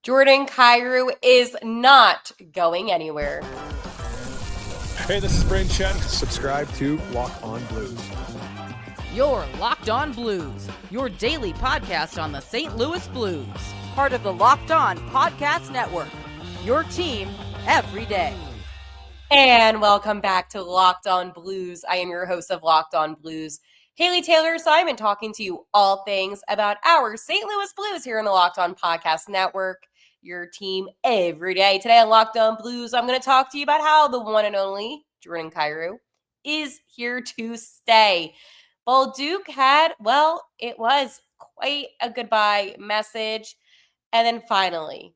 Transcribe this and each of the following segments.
Jordan Kyrou is not going anywhere. Hey, this is Braden Chen. Subscribe to Lock On Blues. You're Locked On Blues, your daily podcast on the St. Louis Blues. Part of the Locked On Podcast Network, your team every day. And welcome back to Locked On Blues. I am your host of Locked On Blues, Haley Taylor Simon, talking to you all things about our St. Louis Blues here in the Locked On Podcast Network, your team every day. Today on Locked On Blues, I'm going to talk to you about how the one and only Jordan Kyrou is here to stay. Bolduc had, it was quite a goodbye message. And then finally,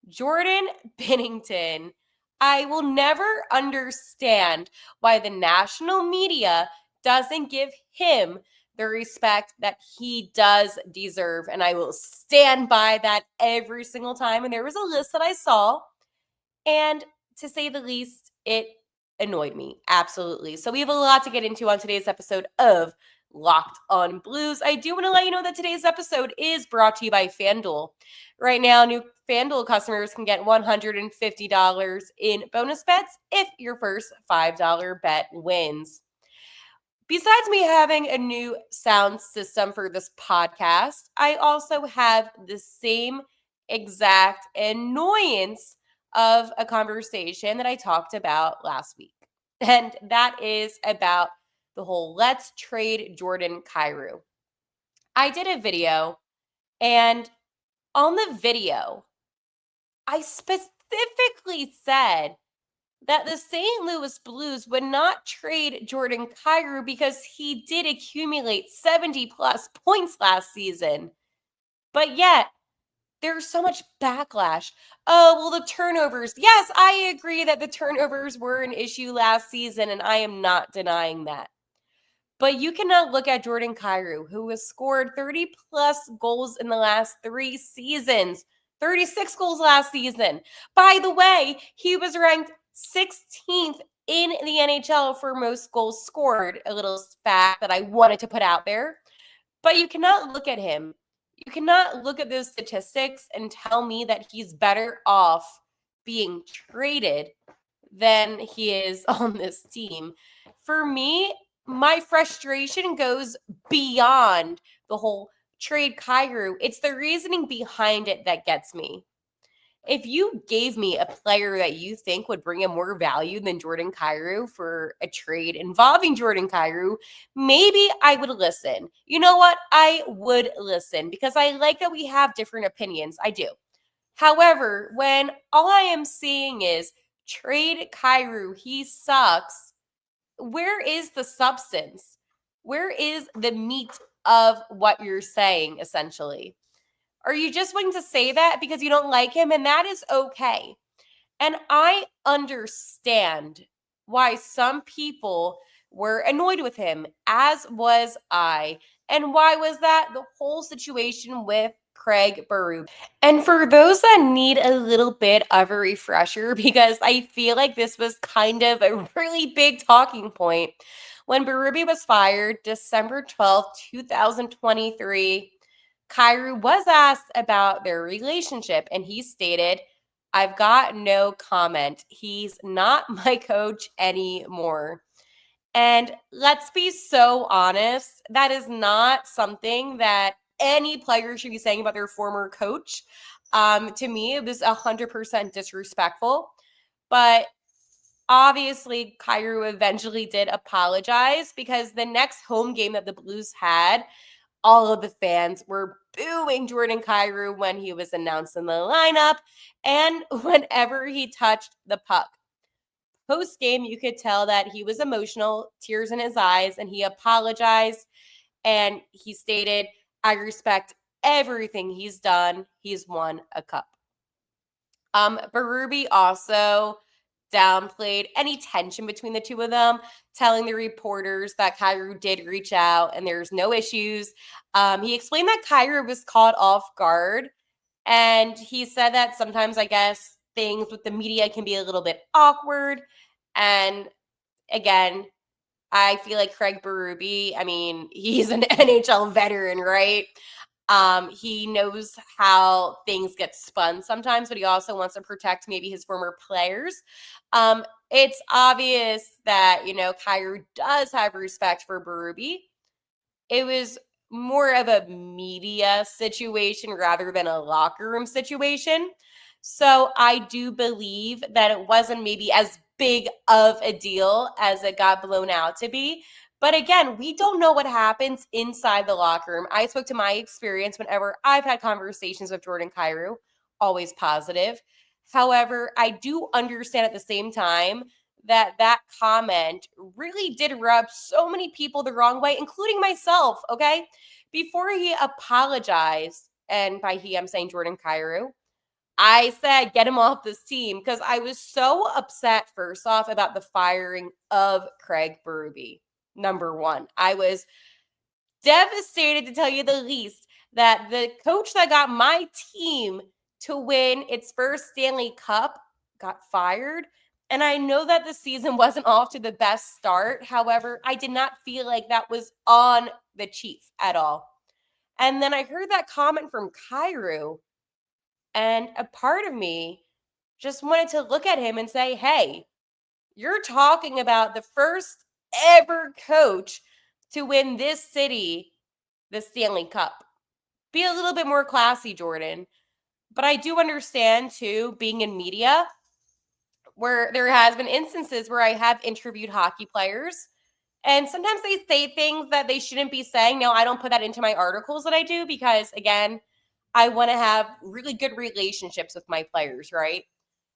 Jordan Binnington. I will never understand why the national media doesn't give him the respect that he does deserve. And I will stand by that every single time. And there was a list that I saw. And to say the least, it annoyed me. Absolutely. So we have a lot to get into on today's episode of Locked On Blues. I do want to let you know that today's episode is brought to you by FanDuel. Right now, new FanDuel customers can get $150 in bonus bets if your first $5 bet wins. Besides me having a new sound system for this podcast, I also have the same exact annoyance of a conversation that I talked about last week. And that is about the whole let's trade Jordan Kyrou. I did a video, and on the video, I specifically said that the St. Louis Blues would not trade Jordan Kyrou because he did accumulate 70-plus points last season. But yet, there's so much backlash. Oh, well, the turnovers. Yes, I agree that the turnovers were an issue last season, and I am not denying that. But you cannot look at Jordan Kyrou, who has scored 30-plus goals in the last 3 seasons, 36 goals last season. By the way, he was ranked 16th in the NHL for most goals scored, a little fact that I wanted to put out there. But you cannot look at him. You cannot look at those statistics and tell me that he's better off being traded than he is on this team. For me, my frustration goes beyond the whole trade Kyrou. It's the reasoning behind it that gets me. If you gave me a player that you think would bring him more value than Jordan Kyrou for a trade involving Jordan Kyrou, maybe I would listen. You know what? I would listen because I like that we have different opinions. I do. However, when all I am seeing is trade Kyrou, he sucks, where is the substance? Where is the meat of what you're saying, essentially? Are you just wanting to say that because you don't like him? And that is okay. And I understand why some people were annoyed with him, as was I. And why was that? The whole situation with Craig Berube. And for those that need a little bit of a refresher, because I feel like this was kind of a really big talking point. When Berube was fired, December 12th, 2023, Kyrou was asked about their relationship, and he stated, "I've got no comment. He's not my coach anymore." And let's be so honest, that is not something that any player should be saying about their former coach. To me, it was 100% disrespectful. But obviously, Kyrou eventually did apologize because the next home game that the Blues had, all of the fans were booing Jordan Kyrou when he was announced in the lineup and whenever he touched the puck. Post-game, you could tell that he was emotional, tears in his eyes, and he apologized. And he stated, "I respect everything he's done. He's won a cup." Berube also downplayed any tension between the two of them, telling the reporters that Kyrou did reach out and there's no issues. He explained that Kyrou was caught off guard, and he said that sometimes, I guess, things with the media can be a little bit awkward. And again, I feel like Craig Berube, I mean, he's an NHL veteran, right? He knows how things get spun sometimes, but he also wants to protect maybe his former players. It's obvious that, Kyrou does have respect for Berube. It was more of a media situation rather than a locker room situation. So I do believe that it wasn't maybe as big of a deal as it got blown out to be. But again, we don't know what happens inside the locker room. I spoke to my experience whenever I've had conversations with Jordan Kyrou, always positive. However, I do understand at the same time that comment really did rub so many people the wrong way, including myself, okay? Before he apologized, and by he, I'm saying Jordan Kyrou, I said, get him off this team because I was so upset, first off, about the firing of Craig Berube. Number one, I was devastated, to tell you the least, that the coach that got my team to win its first Stanley Cup got fired. And I know that the season wasn't off to the best start. However, I did not feel like that was on the Chief at all. And then I heard that comment from Kyrou, and a part of me just wanted to look at him and say, hey, you're talking about the first ever coach to win this city the Stanley Cup. Be a little bit more classy, Jordan. But I do understand, too, being in media, where there has been instances where I have interviewed hockey players, and sometimes they say things that they shouldn't be saying. Now, I don't put that into my articles that I do because, again, I want to have really good relationships with my players, right?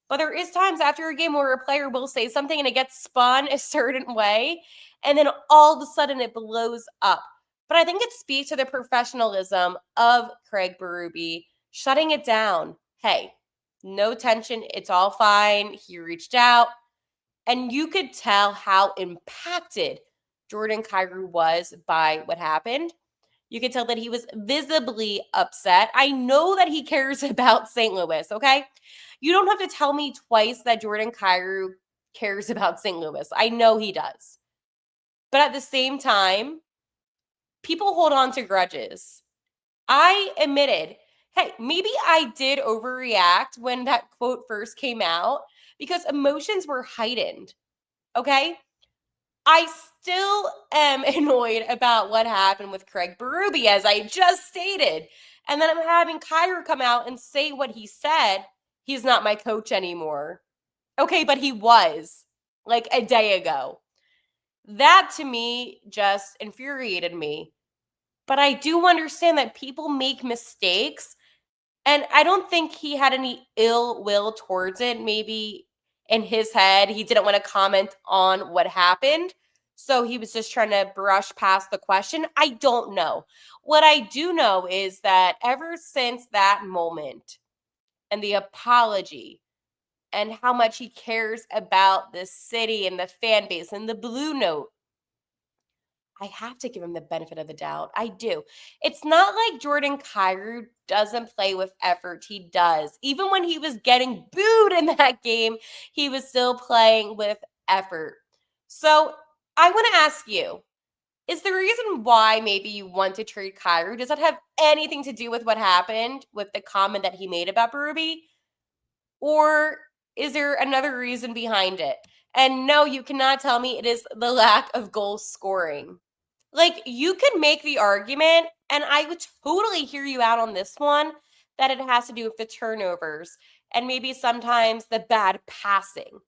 But there is times after a game where a player will say something and it gets spun a certain way, and then all of a sudden it blows up. But I think it speaks to the professionalism of Craig Berube shutting it down. Hey, no tension. It's all fine. He reached out. And you could tell how impacted Jordan Kyrou was by what happened. You could tell that he was visibly upset. I know that he cares about St. Louis, okay? You don't have to tell me twice that Jordan Kyrou cares about St. Louis. I know he does. But at the same time, people hold on to grudges. I admitted, hey, maybe I did overreact when that quote first came out because emotions were heightened, okay? I still am annoyed about what happened with Craig Berube, as I just stated. And then I'm having Kyrou come out and say what he said. He's not my coach anymore. Okay, but he was like a day ago. That to me just infuriated me. But I do understand that people make mistakes. And I don't think he had any ill will towards it. Maybe in his head, he didn't want to comment on what happened. So he was just trying to brush past the question. I don't know. What I do know is that ever since that moment and the apology and how much he cares about the city and the fan base and the Blue Note, I have to give him the benefit of the doubt. I do. It's not like Jordan Kyrou doesn't play with effort. He does. Even when he was getting booed in that game, he was still playing with effort. So I want to ask you, is the reason why maybe you want to trade Kyrou, does that have anything to do with what happened with the comment that he made about Berube? Or is there another reason behind it? And no, you cannot tell me it is the lack of goal scoring. Like, you could make the argument, and I would totally hear you out on this one, that it has to do with the turnovers and maybe sometimes the bad passing.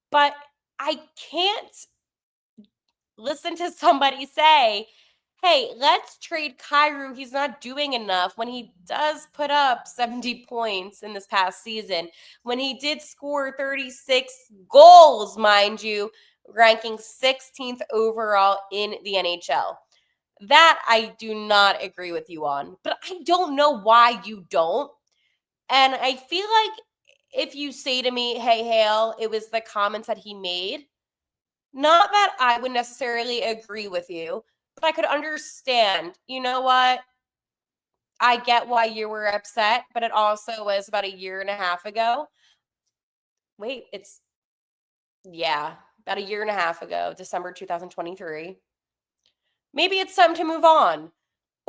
But I can't listen to somebody say, hey, let's trade Kyrou. He's not doing enough when he does put up 70 points in this past season, when he did score 36 goals, mind you, ranking 16th overall in the NHL. That I do not agree with you on, but I don't know why you don't. And I feel like if you say to me, hey, Hale, it was the comments that he made, not that I would necessarily agree with you, but I could understand, you know what? I get why you were upset, but it also was about a year and a half ago. Wait, about a year and a half ago, December 2023. Maybe it's time to move on.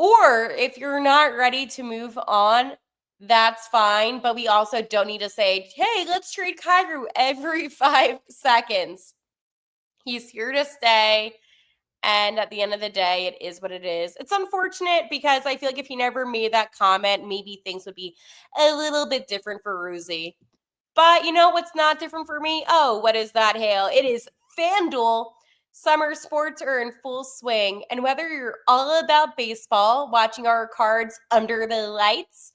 Or if you're not ready to move on, that's fine. But we also don't need to say, hey, let's trade Kyrou every 5 seconds. He's here to stay. And at the end of the day, it is what it is. It's unfortunate because I feel like if he never made that comment, maybe things would be a little bit different for Ruzi. But you know what's not different for me? Oh, what is that, Hale? It is FanDuel. Summer sports are in full swing. And whether you're all about baseball, watching our cards under the lights,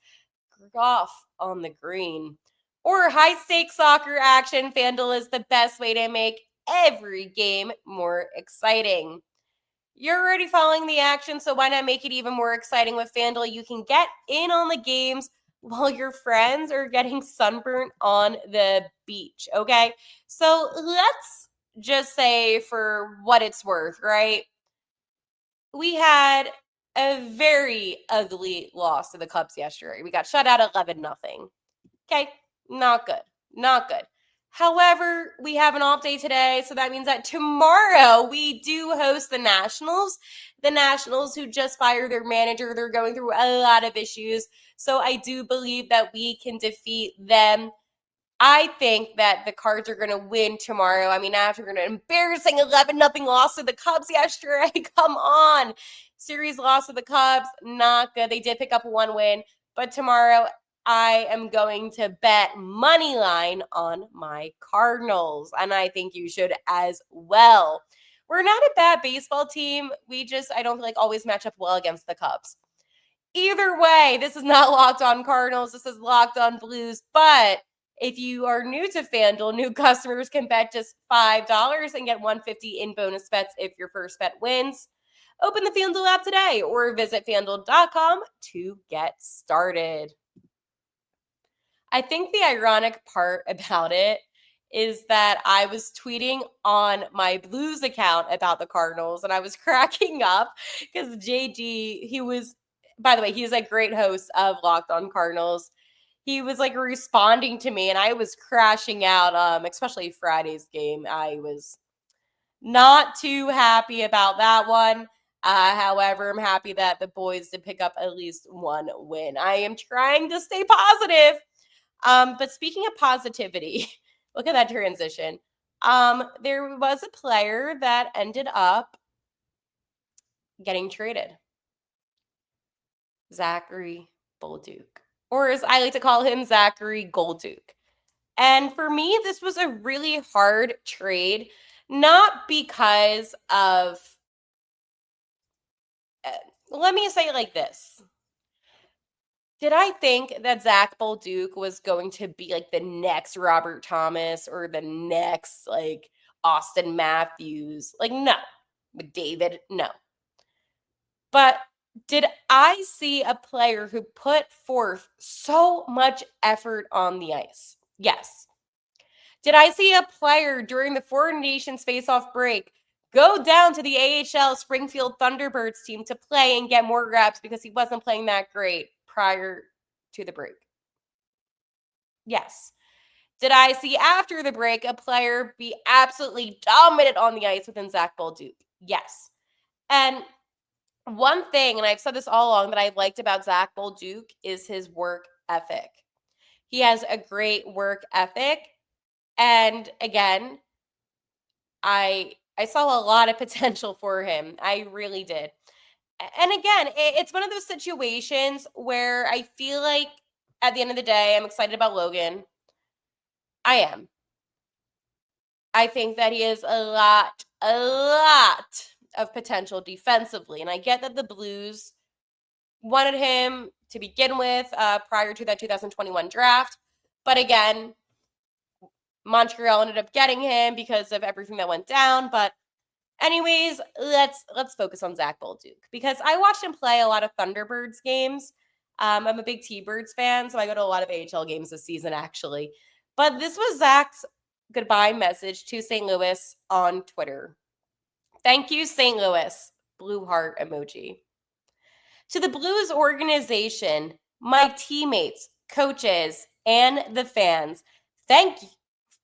golf on the green, or high stakes soccer action, FanDuel is the best way to make every game more exciting. You're already following the action, so why not make it even more exciting with FanDuel? You can get in on the games while your friends are getting sunburnt on the beach, okay? So let's just say, for what it's worth, right? We had a very ugly loss to the Cubs yesterday. We got shut out 11-0. Okay, not good. Not good. However, we have an off day today, so that means that tomorrow we do host the Nationals. The Nationals, who just fired their manager, they're going through a lot of issues. So I do believe that we can defeat them. I think that the Cards are going to win tomorrow. I mean, after an embarrassing 11-0 loss to the Cubs yesterday, come on. Series loss to the Cubs, not good. They did pick up one win, but tomorrow I am going to bet money line on my Cardinals, and I think you should as well. We're not a bad baseball team. I don't feel like always match up well against the Cubs. Either way, this is not Locked On Cardinals. This is Locked On Blues. But if you are new to FanDuel, new customers can bet just $5 and get $150 in bonus bets if your first bet wins. Open the FanDuel app today or visit FanDuel.com to get started. I think the ironic part about it is that I was tweeting on my Blues account about the Cardinals, and I was cracking up because JD, by the way, he's a great host of Locked On Cardinals. He was like responding to me, and I was crashing out, especially Friday's game. I was not too happy about that one. However, I'm happy that the boys did pick up at least one win. I am trying to stay positive. But speaking of positivity, look at that transition. There was a player that ended up getting traded. Zachary Bolduc, or as I like to call him, Zachary Bolduc. And for me, this was a really hard trade, not because of, let me say it like this. Did I think that Zack Bolduc was going to be like the next Robert Thomas or the next like Austin Matthews? Like, no. McDavid, no. But did I see a player who put forth so much effort on the ice? Yes. Did I see a player during the Foreign Nations face-off break go down to the AHL Springfield Thunderbirds team to play and get more reps because he wasn't playing that great prior to the break? Yes. Did I see after the break a player be absolutely dominant on the ice within Zack Bolduc? Yes. And one thing, and I've said this all along, that I liked about Zack Bolduc is his work ethic. He has a great work ethic. And again, I saw a lot of potential for him. I really did. And again, it's one of those situations where I feel like at the end of the day, I'm excited about Logan. I am. I think that he has a lot of potential defensively. And I get that the Blues wanted him to begin with prior to that 2021 draft. But again, Montreal ended up getting him because of everything that went down. But anyways, let's focus on Zack Bolduc because I watched him play a lot of Thunderbirds games. I'm a big T-Birds fan, so I go to a lot of AHL games this season, actually. But this was Zach's goodbye message to St. Louis on Twitter. Thank you, St. Louis. Blue heart emoji. To the Blues organization, my teammates, coaches, and the fans, thank you.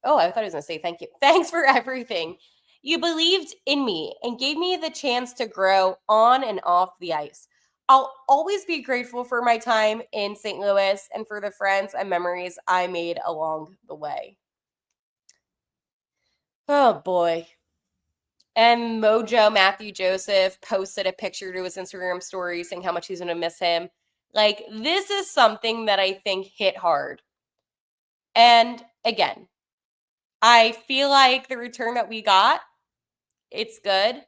Oh, I thought I was going to say thank you. Thanks for everything. You believed in me and gave me the chance to grow on and off the ice. I'll always be grateful for my time in St. Louis and for the friends and memories I made along the way. Oh boy. And Mojo Matthew Joseph posted a picture to his Instagram story saying how much he's going to miss him. Like, this is something that I think hit hard. And again, I feel like the return that we got, it's good.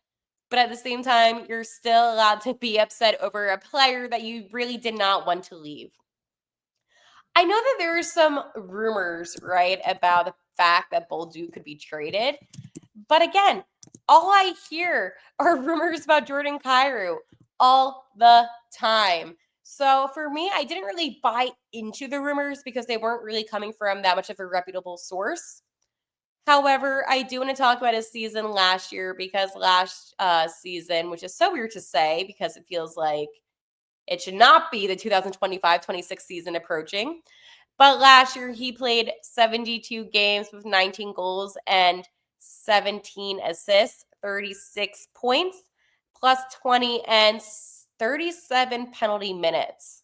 But at the same time, you're still allowed to be upset over a player that you really did not want to leave. I know that there are some rumors, right, about the fact that Bolduc could be traded. But again, all I hear are rumors about Jordan Kyrou all the time. So for me, I didn't really buy into the rumors because they weren't really coming from that much of a reputable source. However, I do want to talk about his season last year because last season, which is so weird to say because it feels like it should not be the 2025-26 season approaching. But last year, he played 72 games with 19 goals and 17 assists, 36 points, plus 20 and 37 penalty minutes.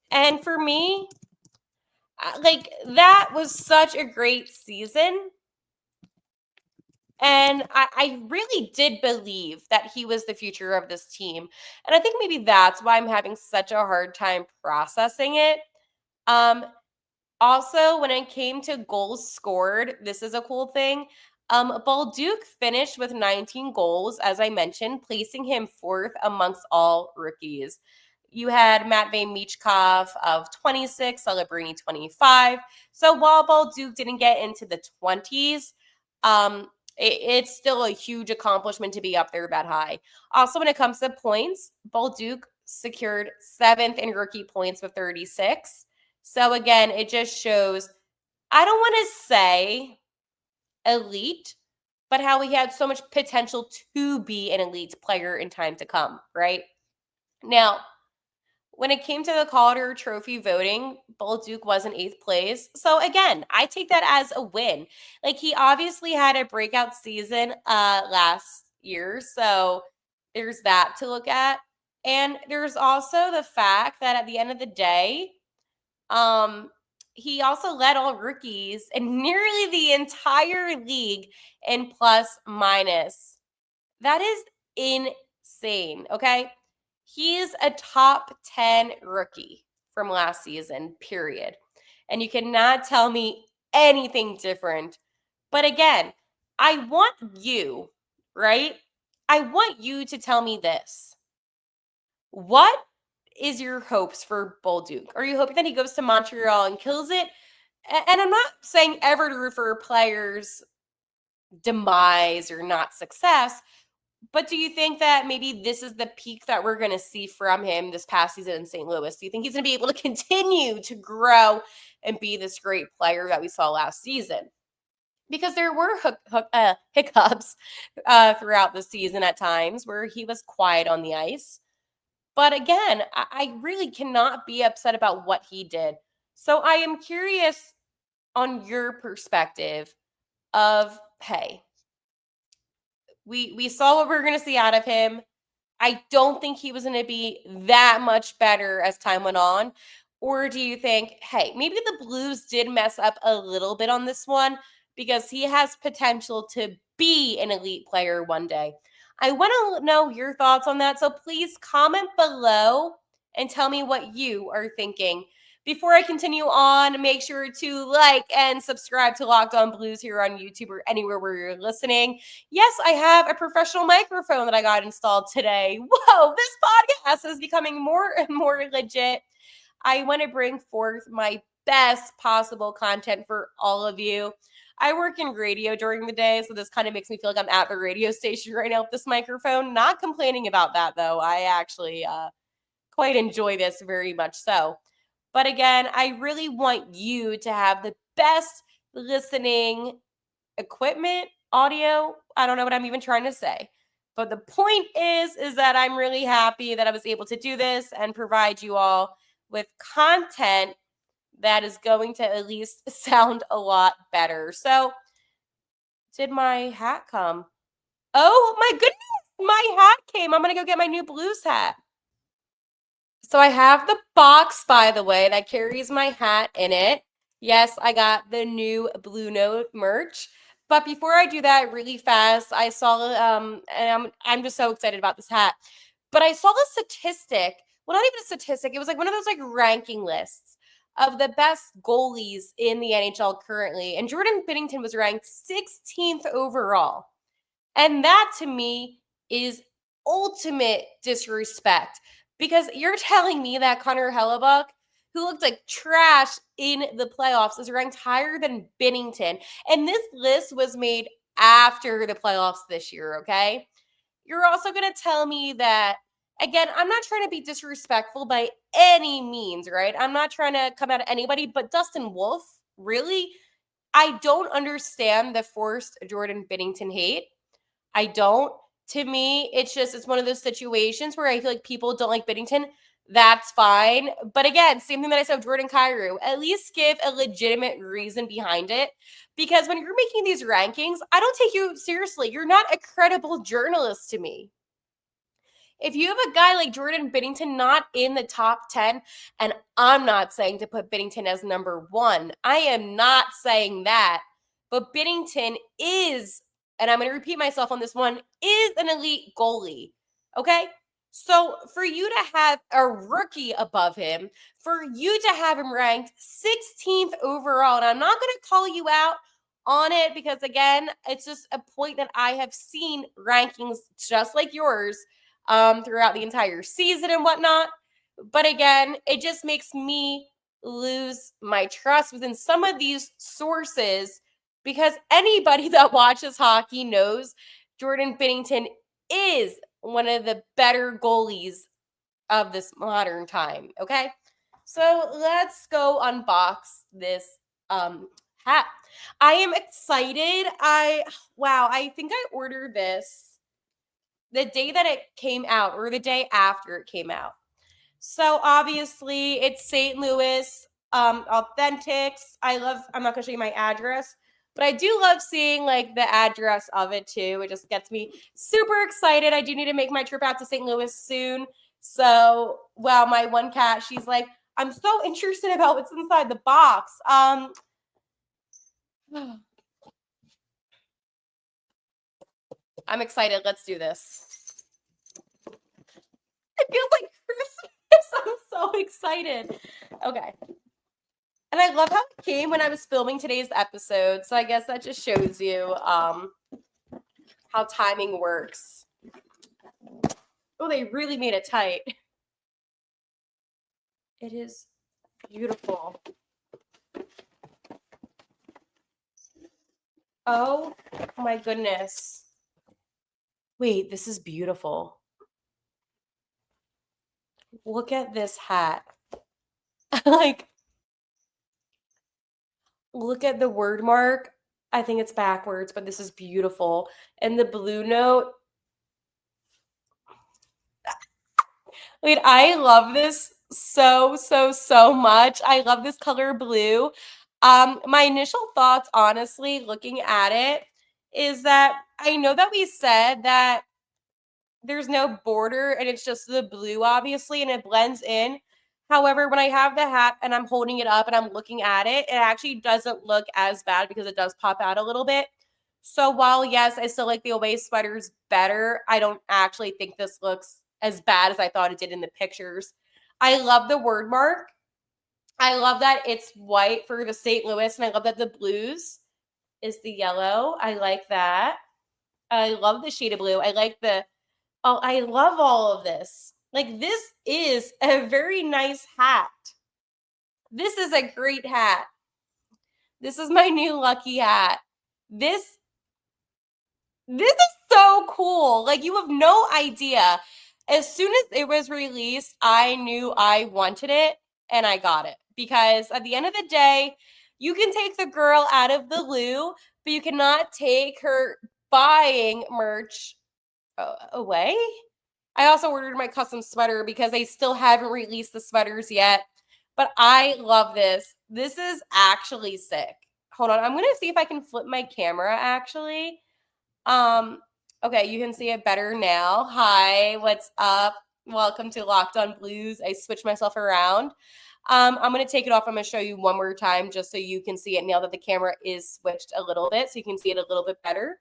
And for me, like, that was such a great season. And I really did believe that he was the future of this team. And I think maybe that's why I'm having such a hard time processing it. Um, Also, when it came to goals scored, this is a cool thing. Bolduc finished with 19 goals, as I mentioned, placing him fourth amongst all rookies. You had Matvey Michkov of 26, Celebrini 25. So while Bolduc didn't get into the 20s, it's still a huge accomplishment to be up there that high. Also, when it comes to points, Bolduc secured seventh in rookie points with 36. So again, it just shows, I don't want to say elite, but how he had so much potential to be an elite player in time to come, right? Now, when it came to the Calder Trophy voting, Bolduc was in eighth place. So again, I take that as a win. Like, he obviously had a breakout season last year, so there's that to look at. And there's also the fact that at the end of the day, um, he also led all rookies in nearly the entire league in plus minus. That is insane. Okay. He's a top 10 rookie from last season, period. And you cannot tell me anything different. But again, I want you, right? I want you to tell me this. What is your hopes for Bolduc? Are you hoping that he goes to Montreal and kills it? And I'm not saying ever to refer players' demise or not success, but do you think that maybe this is the peak that we're going to see from him this past season in St. Louis? Do you think he's going to be able to continue to grow and be this great player that we saw last season? Because there were hiccups throughout the season at times where he was quiet on the ice. But again, I really cannot be upset about what he did. So I am curious on your perspective of, hey, we saw what we were going to see out of him. I don't think he was going to be that much better as time went on. Or do you think, hey, maybe the Blues did mess up a little bit on this one because he has potential to be an elite player one day? I want to know your thoughts on that. So please comment below and tell me what you are thinking. Before I continue on, make sure to like and subscribe to Locked On Blues here on YouTube or anywhere where you're listening. Yes, I have a professional microphone that I got installed today. Whoa, this podcast is becoming more and more legit. I want to bring forth my best possible content for all of you. I work in radio during the day, so this kind of makes me feel like I'm at the radio station right now with this microphone. Not complaining about that, though. I actually quite enjoy this very much so. But again, I really want you to have the best listening equipment, audio. I don't know what I'm even trying to say. But the point is that I'm really happy that I was able to do this and provide you all with content that is going to at least sound a lot better. So, did my hat come? Oh my goodness, my hat came. I'm going to go get my new Blues hat. So I have the box, by the way, that carries my hat in it. Yes, I got the new Blue Note merch. But before I do that, really fast, I saw and I'm just so excited about this hat. But I saw the statistic. Well, not even a statistic. It was like one of those like ranking lists of the best goalies in the NHL currently. And Jordan Binnington was ranked 16th overall. And that to me is ultimate disrespect because you're telling me that Connor Hellebuck, who looked like trash in the playoffs, is ranked higher than Binnington. And this list was made after the playoffs this year, okay? You're also going to tell me that, again, I'm not trying to be disrespectful by any means, right? I'm not trying to come at anybody, but Dustin Wolf, really? I don't understand the forced Jordan Binnington hate. I don't. To me, it's one of those situations where I feel like people don't like Binnington. That's fine. But again, same thing that I said with Jordan Kyrou. At least give a legitimate reason behind it. Because when you're making these rankings, I don't take you seriously. You're not a credible journalist to me. If you have a guy like Jordan Binnington not in the top 10, and I'm not saying to put Binnington as number 1, I am not saying that, but Binnington is, and I'm going to repeat myself on this one, is an elite goalie. Okay? So for you to have a rookie above him, for you to have him ranked 16th overall, and I'm not going to call you out on it because, again, it's just a point that I have seen rankings just like yours throughout the entire season and whatnot. But again, it just makes me lose my trust within some of these sources because anybody that watches hockey knows Jordan Binnington is one of the better goalies of this modern time. Okay. So let's go unbox this hat. I am excited. I think I ordered this the day that it came out or the day after it came out. So obviously it's St. Louis Authentics. I'm not gonna show you my address, but I do love seeing like the address of it too. It just gets me super excited. I do need to make my trip out to St. Louis soon. So, wow, my one cat, she's like, I'm so interested about what's inside the box. I'm excited. Let's do this. It feels like Christmas. I'm so excited. Okay. And I love how it came when I was filming today's episode. So I guess that just shows you how timing works. Oh, they really made it tight. It is beautiful. Oh my goodness. Wait, this is beautiful. Look at this hat. Like, look at the word mark. I think it's backwards, but this is beautiful. And the blue note. Wait, I love this so much. I love this color blue. My initial thoughts, honestly, looking at it, is that I know that we said that there's no border and it's just the blue, obviously, and it blends in. However, when I have the hat and I'm holding it up and I'm looking at it, it actually doesn't look as bad because it does pop out a little bit. So while, yes, I still like the away sweaters better, I don't actually think this looks as bad as I thought it did in the pictures. I love the word mark. I love that it's white for the St. Louis, and I love that the blues is the yellow. I like that. I love the shade of blue. I love all of this. Like, this is a very nice hat. This is a great hat. This is my new lucky hat. This is so cool. Like, you have no idea. As soon as it was released, I knew I wanted it and I got it. Because at the end of the day, you can take the girl out of the loo, but you cannot take her buying merch away. I also ordered my custom sweater because they still haven't released the sweaters yet. But I love this. This is actually sick. Hold on. I'm going to see if I can flip my camera actually. Okay, you can see it better now. Hi, what's up? Welcome to Locked on Blues. I switched myself around. I'm going to take it off. I'm going to show you one more time just so you can see it now that the camera is switched a little bit so you can see it a little bit better.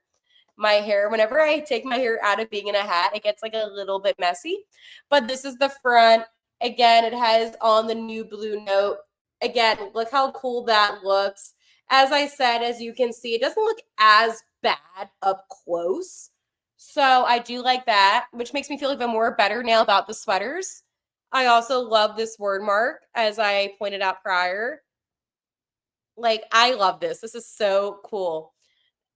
My hair, whenever I take my hair out of being in a hat, it gets like a little bit messy. But this is the front. Again, it has on the new blue note. Again, look how cool that looks. As I said, as you can see, it doesn't look as bad up close. So I do like that, which makes me feel even more better now about the sweaters. I also love this word mark, as I pointed out prior. Like, I love this. This is so cool.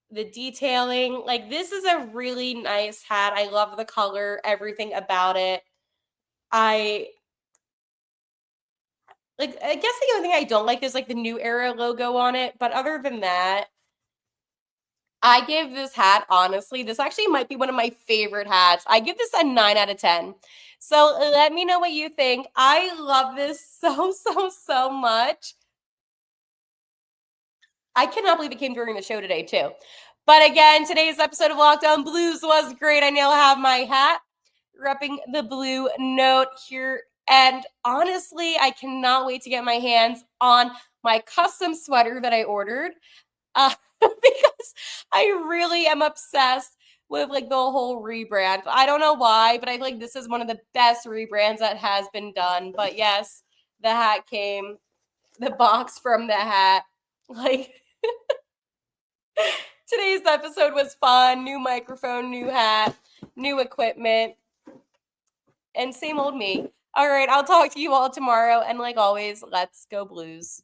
The detailing, like, this is a really nice hat. I love the color, everything about it. I guess the only thing I don't like is like the New Era logo on it. But other than that, I give this hat, honestly, this actually might be one of my favorite hats. I give this a 9 out of 10. So let me know what you think. I love this so much. I cannot believe it came during the show today, too. But again, today's episode of Locked On Blues was great. I now have my hat repping the blue note here. And honestly, I cannot wait to get my hands on my custom sweater that I ordered because I really am obsessed with like the whole rebrand. I don't know why, but I feel like this is one of the best rebrands that has been done. But yes, the hat came, the box from the hat. Like, today's episode was fun. New microphone, new hat, new equipment, and same old me. All right, I'll talk to you all tomorrow. And like always, let's go Blues.